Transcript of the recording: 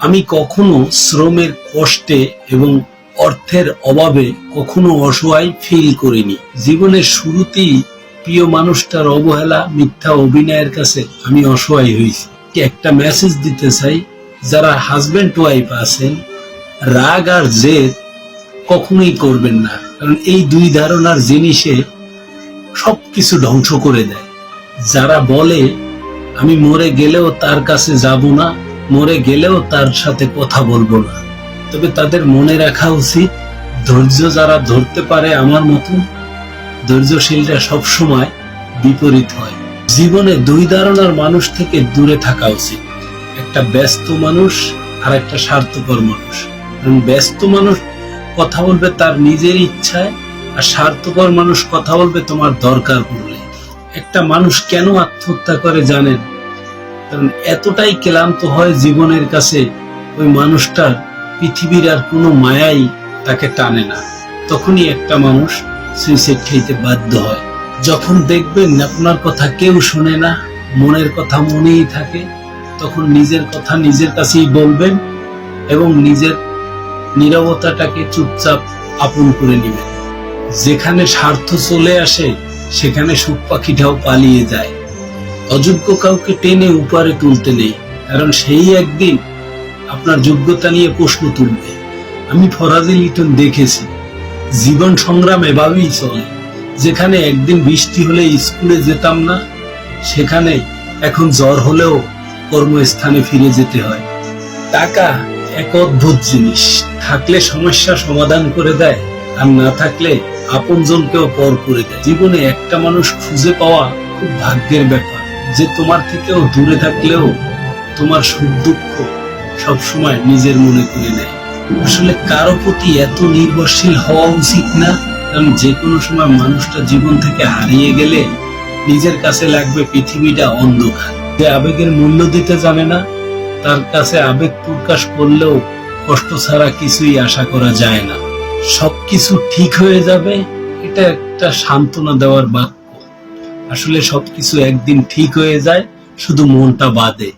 আমি কখনো শ্রমের কষ্টে এবং অর্থের অভাবে কখনো অসহায় ফিল করিনি। জীবনের শুরুতেই প্রিয় মানুষটার অবহেলা, মিথ্যা অভিনয়ের কাছে আমি অসহায় হয়েছি। একটা মেসেজ দিতে চাই, যারা হাজবেন্ড ওয়াইফ আছেন, রাগ আর জেদ কখনোই করবেন না, কারণ এই দুই ধারণার জিনিসে সবকিছু ধ্বংস করে দেয়। যারা বলে আমি মরে গেলেও তার কাছে যাব না, মরে গেলেও তার সাথে কথা বলবো না, তবে তাদের মনে রাখা উচিত, ধৈর্য যারা ধরতে পারে আমার মতন, ধৈর্যশীলরা সবসময় বিপরীত হয়। জীবনে দুই ধারণার মানুষ থেকে দূরে থাকা উচিত, একটা ব্যস্ত মানুষ আর একটা স্বার্থপর মানুষ। কারণ ব্যস্ত মানুষ কথা বলবে তার নিজের ইচ্ছায়, আর স্বার্থপর মানুষ কথা বলবে তোমার দরকার পড়লে। একটা মানুষ কেন আত্মহত্যা করে জানেন? কারণ এতটাই ক্লান্ত হয় জীবনের কাছে, ওই মানুষটার পৃথিবীর আর কোনো মায়াই তাকে টানে না। তখনই একটা মানুষ সুইসাইড খেতে বাধ্য হয়। যখন দেখবেন আপনার কথা কেউ শোনে না, মনের কথা মনেই থাকে, তখন নিজের কথা নিজের কাছেই বলবেন এবং নিজের নীরবতাটাকে চুপচাপ আপন করে নেবেন। যেখানে স্বার্থ চলে আসে সেখানে সুখ পাখিটাও পালিয়ে যায়। অযোগ্য কাউকে টেনে উপরে তুলতে নেই, কারণ সেই একদিন আপনার যোগ্যতা নিয়ে প্রশ্ন তুলবে। আমি ফরাজি লিটন দেখেছি, জীবন সংগ্রাম এভাবেই চলে। যেখানে একদিন বৃষ্টি হলে স্কুলে যেতাম না, সেখানে এখন জ্বর হলেও কর্মস্থানে ফিরে যেতে হয়। টাকা এক অদ্ভুত জিনিস, থাকলে সমস্যা সমাধান করে দেয়, আর না থাকলে আপনজনকেও পর করে দেয়। জীবনে একটা মানুষ খুঁজে পাওয়া খুব ভাগ্যের ব্যাপার, যে তোমার থেকেও দূরে থাকলেও তোমার সুখ দুঃখ সবসময় নিজের মনে করে নেয়। আসলে কারো প্রতি এত নির্ভরশীল হওয়া উচিত না, কারণ যে কোনো সময় মানুষটা জীবন থেকে হারিয়ে গেলে নিজের কাছে লাগবে পৃথিবীটা অন্ধকার। যে আবেগের মূল্য দিতে জানে না, তার কাছে আবেগ প্রকাশ করলেও কষ্ট ছাড়া কিছুই আশা করা যায় না। সবকিছু ঠিক হয়ে যাবে, এটা একটা সান্ত্বনা দেওয়ার বাক্য। আসলে সবকিছু একদিন ঠিক হয়ে যায়, শুধু মনটা বাদে।